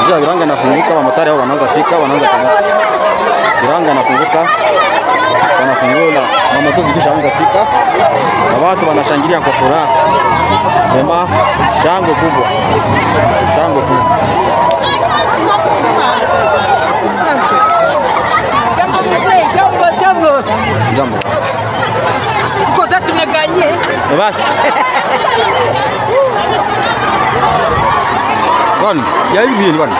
Njia Viranga inafunguka, mamotari hao wanaanza fika, wanaanza kama Viranga inafunguka, wanafungula, mamoto zikishaanza fika na watu wanashangilia kwa furaha. Sema shangwe kubwa. Shangwe kubwa. Jambo. Kwa sababu tumeganye. Basi. Bwana, ya hivi bwana.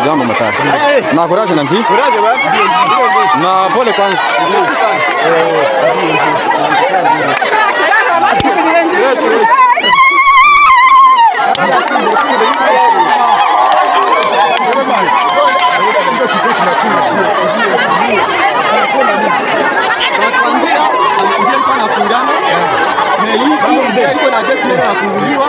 Jambo matatu. Na kuraje na mti? Kuraje bwana. Na pole kwanza.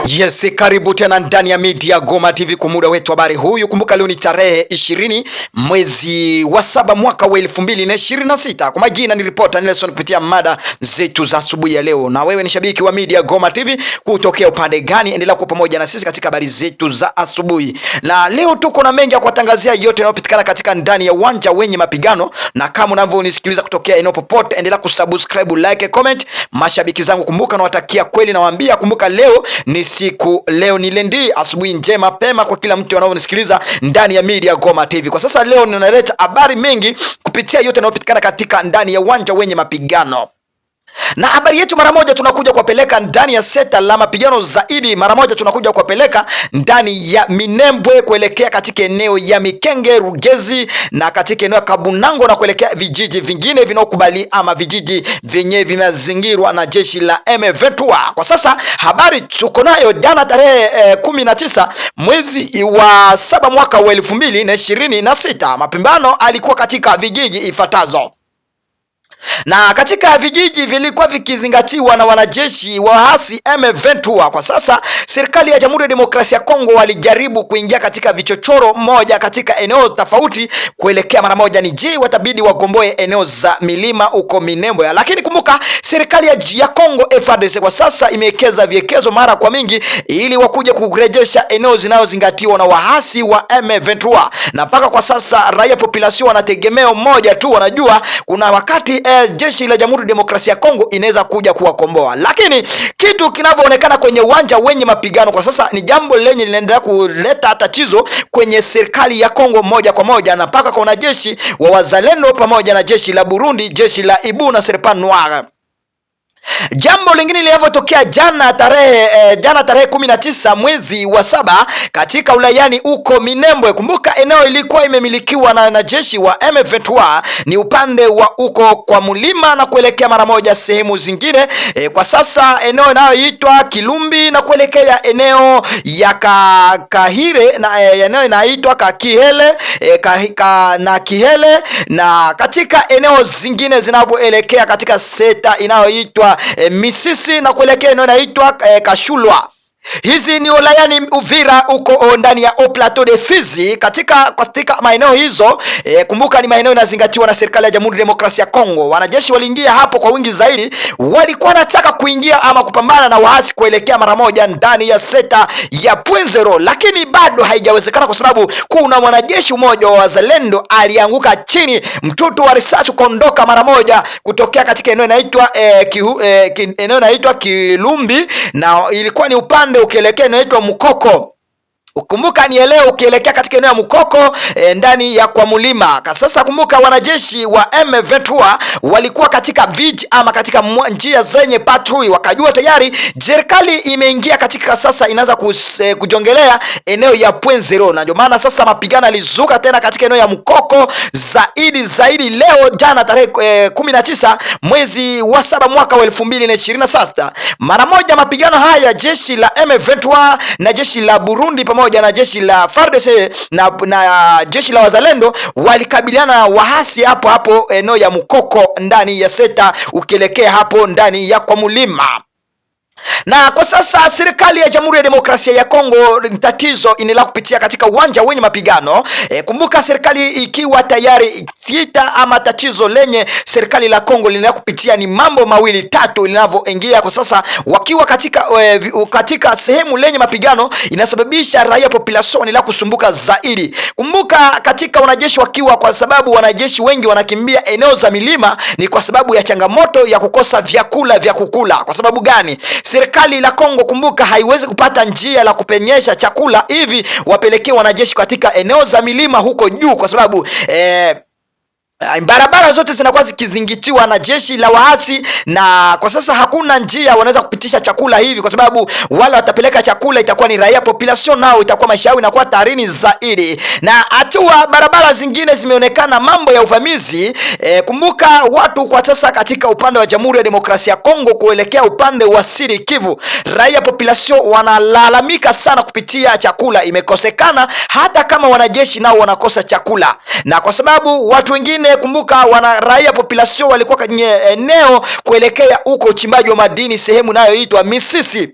Yes, karibu tena ndani ya Media Goma TV kwa muda wetu habari huyu. Kumbuka leo ni tarehe 20 mwezi wa 7 mwaka wa 2026. Kwa majina ni reporter Nelson kupitia mada zetu za asubuhi ya leo. Na wewe ni shabiki wa Media Goma TV kutokea upande gani? Endelea kuwa pamoja na sisi katika habari zetu za asubuhi. Na leo tuko na mengi ya kuwatangazia yote yanayopitikana katika ndani ya uwanja wenye mapigano. Na kama unavyonisikiliza kutokea eneo popote, endelea kusubscribe, like, comment. Mashabiki zangu kumbuka nawatakia kweli, nawaambia kumbuka leo ni lendi, asubuhi njema pema kwa kila mtu anaonisikiliza ndani ya Media Goma TV. Kwa sasa leo ninaleta habari mengi kupitia yote yanayopitikana katika ndani ya uwanja wenye mapigano. Na habari yetu mara moja tunakuja kuwapeleka ndani ya seta la mapigano zaidi. Mara moja tunakuja kuwapeleka ndani ya Minembwe kuelekea katika eneo ya Mikenge, Rugezi na katika eneo ya Kabunango na kuelekea vijiji vingine vinaokubali ama vijiji vyenye vimezingirwa na jeshi la M23. Kwa sasa habari tuko nayo jana tarehe 19 mwezi wa 7 mwaka wa 2026. Mapambano alikuwa katika vijiji ifuatazo. Na katika vijiji vilikuwa vikizingatiwa na wanajeshi wa hasi M23. Kwa sasa serikali ya Jamhuri ya Demokrasia ya Kongo walijaribu kuingia katika vichochoro moja katika eneo tofauti kuelekea mara moja ni watabidi wagomboe eneo za milima huko Minembwe. Lakini kumbuka serikali ya Kongo FARDC kwa sasa imewekeza viekezo mara kwa mingi ili wakuje kurejesha eneo zinazozingatiwa na wahasi wa M23. Na mpaka kwa sasa raia population wanategemea moja tu, wanajua kuna wakati jeshi la Jamhuri ya Demokrasia ya Kongo inaweza kuja kuwakomboa. Lakini kitu kinavyoonekana kwenye uwanja wenye mapigano kwa sasa ni jambo lenye linaendelea kuleta tatizo kwenye serikali ya Kongo moja kwa moja, na mpaka kwa wanajeshi wa wazalendo pamoja na jeshi la Burundi, jeshi la Ibu na Serpent Noir. Jambo lingine lilivyotokea jana tarehe 19 mwezi wa 7 katika ulayani uko Minembwe. Kumbuka eneo ilikuwa imemilikiwa na jeshi wa M23, ni upande wa uko kwa mlima na kuelekea mara moja sehemu zingine. Kwa sasa eneo inayoitwa Kilumbi na kuelekea eneo ya Kahire na eneo inaitwa Kakihele na Kihele, na katika eneo zingine zinavyoelekea katika seta inayoitwa Misisi na kuelekea eneo inaitwa Kashulwa. Hizi ni wilayani Uvira uko ndani ya Plateau de Fizi katika maeneo hizo. Kumbuka ni maeneo yanazingatiwa na serikali ya Jamhuri ya Demokrasia ya Kongo. Wanajeshi waliingia hapo kwa wingi zaidi, walikuwa wanataka kuingia ama kupambana na waasi kuelekea mara moja ndani ya seta ya Pwenzero, lakini bado haijawezekana kwa sababu kuna mwanajeshi mmoja wa wazalendo alianguka chini, mtutu wa risasi kuondoka mara moja kutokea katika eneo inaitwa Kilumbi, na ilikuwa ni upande ukielekea inaitwa Mukoko. Ukumbuka ni leo ukielekea katika eneo ya Mukoko ndani ya kwa mlima. Sasa kumbuka wanajeshi wa M23 walikuwa katika vij ama katika njia zenye patrui, wakajua tayari serikali imeingia katika, sasa inaanza kujongelea eneo ya Pwenzero, na ndio maana sasa mapigano yalizuka tena katika eneo ya Mukoko zaidi leo jana tarehe 19 mwezi wa 7 mwaka wa 2026. Mara moja mapigano haya jeshi la M23 na jeshi la Burundi pamoja na jeshi la FARDC na jeshi la wazalendo walikabiliana na wahasi hapo eneo ya Mukoko ndani ya Seta ukielekea hapo ndani ya kwa Mulima. Na kwa sasa serikali ya Jamhuri ya Demokrasia ya Kongo tatizo inaendelea kupitia katika uwanja wenye mapigano. Kumbuka serikali ikiwa tayari sita ama tatizo lenye serikali la Kongo linaendelea kupitia ni mambo mawili tatu linavyoingia kwa sasa wakiwa katika sehemu lenye mapigano inasababisha raia population inaendelea kusumbuka zaidi. Kumbuka katika wanajeshi wakiwa, kwa sababu wanajeshi wengi wanakimbia eneo za milima ni kwa sababu ya changamoto ya kukosa vyakula vya kukula. Kwa sababu gani? Serikali la Kongo kumbuka haiwezi kupata njia la kupenyesha chakula hivi wapelekee wanajeshi katika eneo za milima huko juu, kwa sababu barabara zote zinakuwa zikizingitiwa na jeshi la waasi, na kwa sasa hakuna njia wanaweza kupitisha chakula hivi, kwa sababu wale watapeleka chakula itakuwa ni raia population, nao itakuwa maisha yao inakuwa tarini zaidi. Na hatua barabara zingine zimeonekana mambo ya uvamizi. Kumbuka watu kwa sasa katika upande wa Jamhuri ya Demokrasia ya Kongo kuelekea upande wa Sud Kivu, raia population wanalalamika sana kupitia chakula imekosekana, hata kama wanajeshi nao wanakosa chakula. Na kwa sababu watu wengine kumbuka wana raia population walikuwa kwenye eneo kuelekea huko uchimbaji wa madini sehemu inayoitwa Misisi.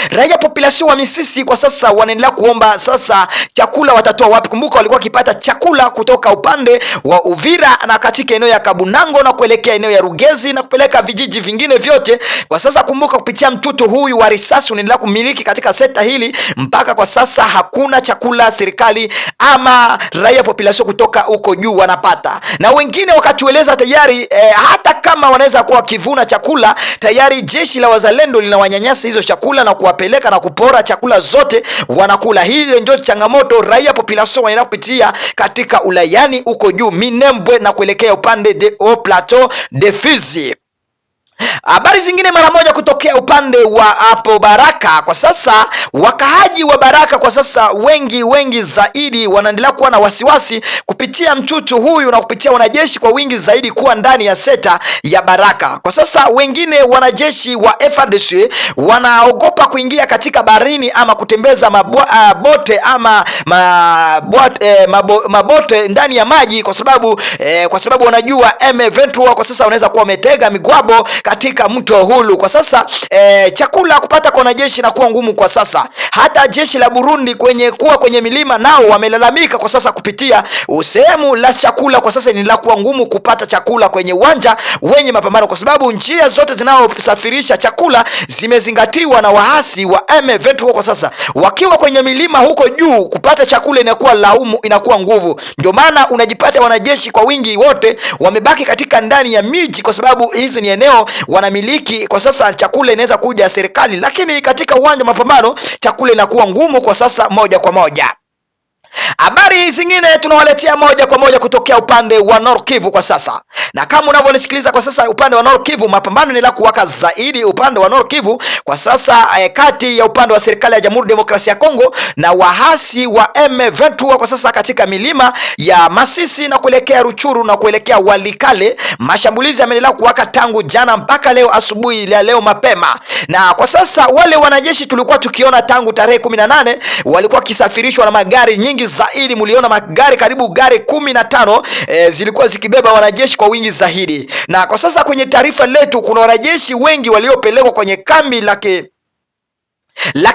Raia population wa Misisi kwa sasa wanaendelea kuomba sasa chakula watatoa wapi? Kumbuka walikuwa wakipata chakula kutoka upande wa Uvira na katika eneo ya Kabunango na kuelekea eneo ya Rugezi na kupeleka vijiji vingine vyote. Kwa sasa kumbuka kupitia mtuto huyu wa risasi unaendelea kumiliki katika sekta hili, mpaka kwa sasa hakuna chakula serikali ama raia population kutoka huko juu wanapata. Na wengine wakatueleza tayari hata kama wanaweza kuwa kivuna chakula tayari jeshi la wazalendo linawanyanyasa hizo chakula na kuwapeleka na kupora chakula zote wanakula. Hili ndio changamoto raia population wanaenda kupitia katika ulayani huko juu Minembwe na kuelekea upande de Plateau de Fizi. Habari zingine mara moja kutokea upande wa hapo Baraka. Kwa sasa wakaaji wa Baraka kwa sasa wengi zaidi wanaendelea kuwa na wasiwasi kupitia mtutu huyu na kupitia wanajeshi kwa wingi zaidi kuwa ndani ya seta ya Baraka. Kwa sasa wengine wanajeshi wa FARDC wanaogopa kuingia katika barini ama kutembeza mabote ama mabote ndani ya maji kwa sababu wanajua M23 kwa sasa wanaweza kuwa wametega migwabo katika mto Hulu. Kwa sasa chakula kupata kwa wanajeshi na kuwa ngumu kwa sasa. Hata jeshi la Burundi kwenye milima nao wamelalamika kwa sasa kupitia sehemu la chakula kwa sasa ni la kuwa ngumu kupata chakula kwenye uwanja wenye mapambano, kwa sababu njia zote zinazosafirisha chakula zimezingatiwa na waasi wa M23. Kwa sasa wakiwa kwenye milima huko juu kupata chakula inakuwa nguvu. Ndio maana unajipata wanajeshi kwa wingi wote wamebaki katika ndani ya miji, kwa sababu hizi ni eneo wanamiliki. Kwa sasa chakula inaweza kuja serikali, lakini katika uwanja mapambano chakula inakuwa ngumu kwa sasa moja kwa moja. Habari zingine tunawaletea moja kwa moja kutokea upande wa Nord Kivu kwa sasa. Na kama unavyonisikiliza kwa sasa upande wa Nord Kivu mapambano yanaendelea kuwaka zaidi upande wa Nord Kivu kwa sasa kati ya upande wa serikali ya Jamhuri ya Demokrasia ya Kongo na wahasi wa M23 kwa sasa katika milima ya Masisi na kuelekea Ruchuru na kuelekea Walikale. Mashambulizi yameendelea kuwaka tangu jana mpaka leo asubuhi leo mapema. Na kwa sasa wale wanajeshi tulikuwa tukiona tangu tarehe 18 walikuwa kisafirishwa na magari nyingi zaidi. Muliona magari karibu gari 15 zilikuwa zikibeba wanajeshi kwa wingi zaidi. Na kwa sasa kwenye taarifa letu kuna wanajeshi wengi waliopelekwa kwenye kambi la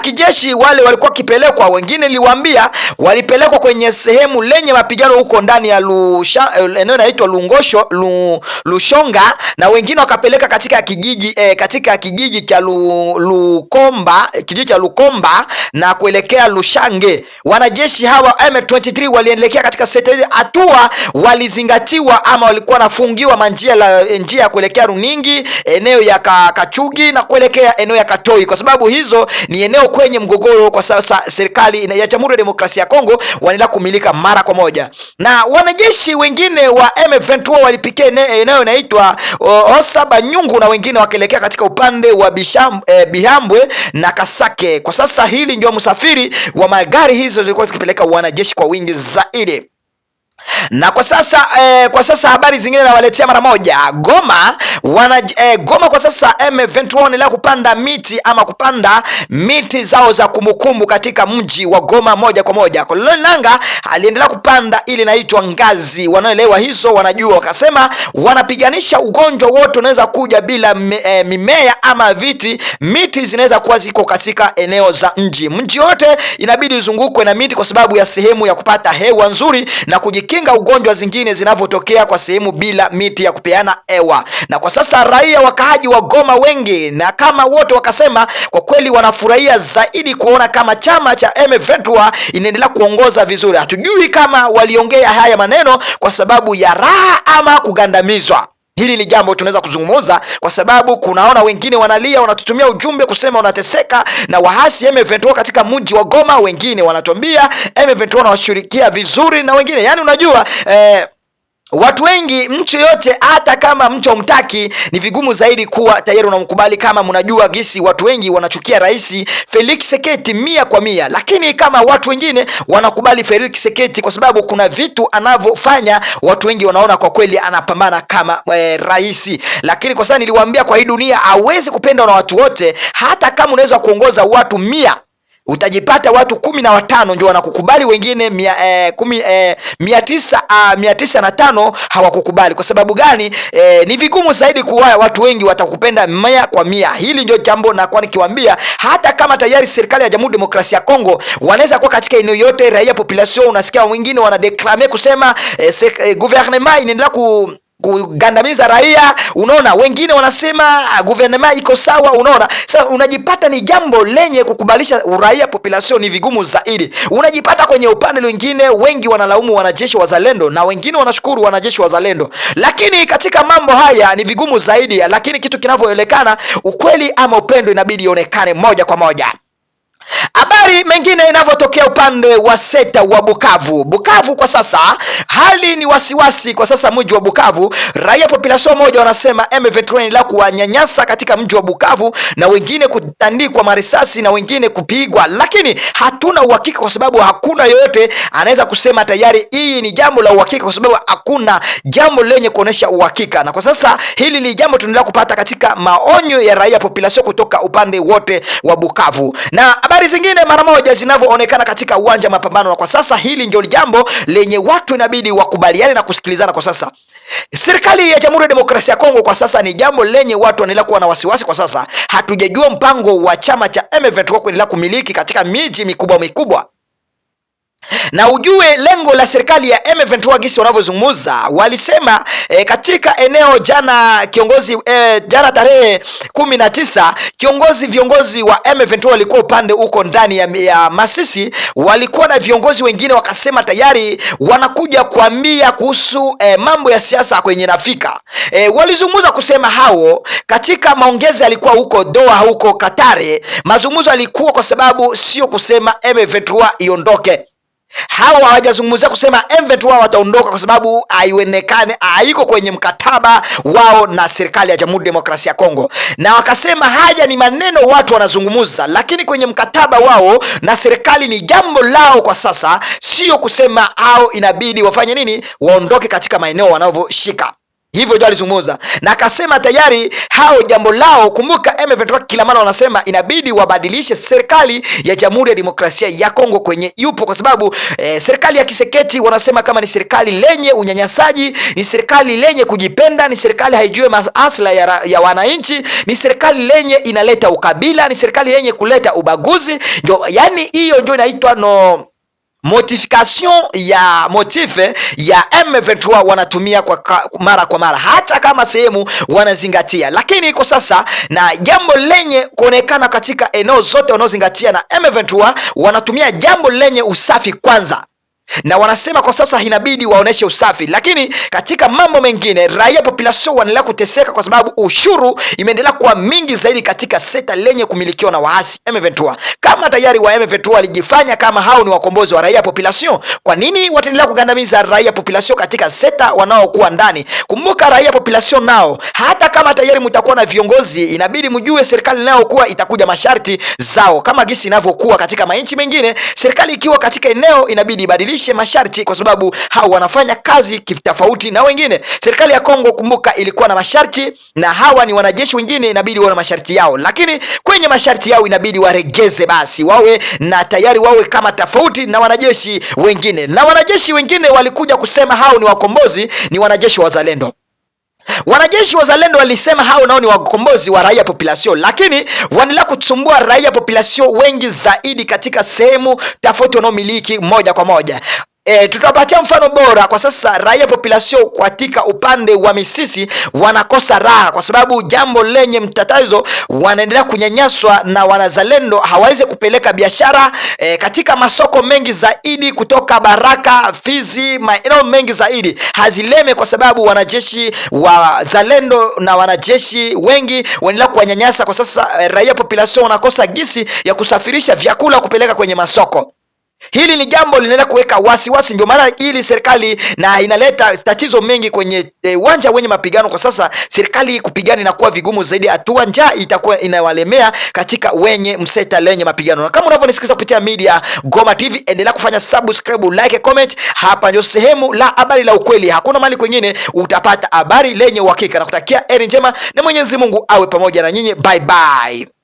kijeshi. Wale walikuwa kipelekwa, wengine niliwaambia walipelekwa kwenye sehemu lenye mapigano huko ndani ya eneo inaitwa Lushonga, na wengine wakapeleka katika kijiji cha Lukomba na kuelekea Lushange. Wanajeshi hawa M23 walielekea katika seta ile, hatua walizingatiwa ama walikuwa nafungiwa njia ya kuelekea Runingi, eneo ya Kachugi na kuelekea eneo ya Katoi, kwa sababu hizo ni eneo kwenye mgogoro. Kwa sasa serikali ya Jamhuri ya Demokrasia ya Kongo wanaendelea kumilika mara kwa moja, na wanajeshi wengine wa M23 walipikia eneo inaitwa Osabanyungu na wengine wakielekea katika upande wa Bihambwe na Kasake. Kwa sasa hili ndio msafiri wa magari hizo zilikuwa zikipeleka wanajeshi kwa wingi zaidi. Na kwa sasa habari zingine nawaletea mara moja. Goma kwa sasa M23 wanaendelea kupanda miti ama kupanda miti zao za kumbukumbu katika mji wa Goma moja kwa moja. Colonel Nangaa aliendelea kupanda ili inaitwa ngazi. Wanaelewa hizo, wanajua, wakasema wanapiganisha ugonjwa wote unaweza kuja bila mimea ama miti zinaweza kuwa ziko katika eneo za mji. Mji wote inabidi uzungukwe na miti kwa sababu ya sehemu ya kupata hewa nzuri na kujikinga ugonjwa zingine zinavyotokea kwa sehemu bila miti ya kupeana hewa. Na kwa sasa raia wakaaji wa Goma wengi na kama wote wakasema kwa kweli wanafurahia zaidi kuona kama chama cha M23 inaendelea kuongoza vizuri. Hatujui kama waliongea haya maneno kwa sababu ya raha ama kugandamizwa. Hili ni jambo tunaweza kuzungumza kwa sababu kunaona wengine wanalia, wanatutumia ujumbe kusema wanateseka na wahasi M23 katika mji wa Goma. Wengine wanatuambia M23 wanawashirikia vizuri na wengine, yani unajua watu wengi, mtu yote hata kama mtu hamtaki ni vigumu zaidi kuwa tayari unamkubali. Kama mnajua gisi watu wengi wanachukia Rais Felix Tshisekedi 100%, lakini kama watu wengine wanakubali Felix Tshisekedi kwa sababu kuna vitu anavyofanya, watu wengi wanaona kwa kweli anapambana kama rais. Lakini kwa sasa niliwaambia kwa hii dunia hauwezi kupendwa na watu wote. Hata kama unaweza kuongoza watu 100, utajipata watu 15 ndio wanakukubali, wengine 905 hawakukubali. Kwa sababu gani? Ni vigumu zaidi kuwa watu wengi watakupenda 100%. Hili ndio jambo na kwa nikiwaambia, hata kama tayari serikali ya Jamhuri ya Demokrasia ya Kongo wanaweza kuwa katika eneo yote, raia population, unasikia wengine wanadeclame kusema gouvernement inaendelea kugandamiza raia, unaona. Wengine wanasema gouvernement iko sawa, unaona. Sasa unajipata ni jambo lenye kukubalisha raia population ni vigumu zaidi. Unajipata kwenye upande mwingine wengi wanalaumu wanajeshi wazalendo na wengine wanashukuru wanajeshi wazalendo, lakini katika mambo haya ni vigumu zaidi. Lakini kitu kinavyoelekana, ukweli ama upendo inabidi ionekane moja kwa moja. Habari mengine inavyotokea upande wa sekta wa Bukavu kwa sasa hali ni wasiwasi. Kwa sasa mji wa Bukavu, raia population moja wanasema M23 la kuwanyanyasa katika mji wa Bukavu na wengine kutandikwa marisasi na wengine kupigwa, lakini hatuna uhakika kwa sababu hakuna yoyote anaweza kusema tayari hii ni jambo la uhakika kwa sababu hakuna jambo lenye kuonesha uhakika. Na kwa sasa hili ni jambo tunaendelea kupata katika maonyo ya raia population kutoka upande wote wa Bukavu. Na habari zingine mara moja zinavyoonekana katika uwanja wa mapambano, na kwa sasa hili ndio jambo lenye watu inabidi wakubaliane na kusikilizana. Kwa sasa serikali ya Jamhuri ya Demokrasia ya Kongo kwa sasa ni jambo lenye watu wanaendelea kuwa na wasiwasi. Kwa sasa hatujajua mpango wa chama cha M23 kuendelea kumiliki katika miji mikubwa. Na ujue lengo la serikali ya M23 gisi wanavyozungumza, walisema katika eneo jana jana tarehe 19 viongozi wa M23 walikuwa upande huko ndani ya Masisi, walikuwa na viongozi wengine wakasema tayari wanakuja kuambia kuhusu mambo ya siasa kwenye nafika. Walizungumza kusema hao katika maongezi alikuwa huko Doha huko Katare, mazungumzo alikuwa kwa sababu sio kusema M23 iondoke. Hawa hawajazungumzia kusema M23 wataondoka kwa sababu haionekane haiko kwenye mkataba wao na serikali ya Jamhuri ya Demokrasia ya Kongo. Na wakasema haja ni maneno watu wanazungumza, lakini kwenye mkataba wao na serikali ni jambo lao kwa sasa, sio kusema hao inabidi wafanye nini, waondoke katika maeneo wanavyoshika. Hivyo ndio alizungumza na akasema tayari hao jambo lao. Kumbuka M23 kila mara wanasema inabidi wabadilishe serikali ya Jamhuri ya Demokrasia ya Kongo kwenye yupo, kwa sababu serikali ya Kiseketi wanasema kama ni serikali lenye unyanyasaji, ni serikali lenye kujipenda, ni serikali haijue maslahi ya wananchi, ni serikali lenye inaleta ukabila, ni serikali lenye kuleta ubaguzi. Ndio yani hiyo ndio inaitwa motife ya M23 wanatumia kwa mara hata kama sehemu wanazingatia, lakini kwa sasa na jambo lenye kuonekana katika eneo zote wanaozingatia na M23 wanatumia jambo lenye usafi kwanza, na wanasema kwa sasa inabidi waoneshe usafi. Lakini katika mambo mengine raia population wanaendelea kuteseka kwa sababu ushuru imeendelea kuwa mingi zaidi katika sekta lenye kumilikiwa na waasi M23. Kama tayari wa M23 walijifanya kama hao ni wakombozi wa raia population, kwa nini wataendelea kugandamiza raia population katika sekta wanaokuwa ndani? Kumbuka raia population nao hata kama tayari mtakuwa na viongozi, inabidi mjue serikali nao kuwa itakuja masharti zao kama gisi inavyokuwa katika manchi mengine. Serikali ikiwa katika eneo inabidi ibadilishe wabadilishe masharti, kwa sababu hao wanafanya kazi tofauti na wengine. Serikali ya Kongo, kumbuka, ilikuwa na masharti, na hawa ni wanajeshi wengine, inabidi wawe na masharti yao, lakini kwenye masharti yao inabidi waregeze, basi wawe na tayari wawe kama tofauti na wanajeshi wengine. Na wanajeshi wengine walikuja kusema hao ni wakombozi, ni wanajeshi wazalendo. Wanajeshi wazalendo walisema hao nao ni wakombozi wa raia population, lakini wanaendelea kusumbua raia population wengi zaidi katika sehemu tofauti wanaomiliki moja kwa moja. Tutapatia mfano bora. Kwa sasa raia population katika upande wa Misisi wanakosa raha, kwa sababu jambo lenye mtatazo, wanaendelea kunyanyaswa na wanazalendo. Hawawezi kupeleka biashara katika masoko mengi zaidi kutoka Baraka, Fizi, maeneo mengi zaidi hazileme, kwa sababu wanajeshi wa zalendo na wanajeshi wengi wanaendelea kuwanyanyasa. Kwa sasa raia population wanakosa gisi ya kusafirisha vyakula kupeleka kwenye masoko. Hili ni jambo linaenda kuweka wasiwasi, ndio maana ili serikali na inaleta tatizo mengi kwenye uwanja wenye mapigano. Kwa sasa serikali kupigana inakuwa vigumu zaidi, hatua njaa itakuwa inawalemea katika wenye mseta lenye mapigano. Na kama unavyonisikiza kupitia Media Goma TV, endelea kufanya subscribe, like, comment. Hapa ndio sehemu la habari la ukweli, hakuna mali kwingine utapata habari lenye uhakika. Nakutakia heri njema na Mwenyezi Mungu awe pamoja na nyinyi. Bye bye.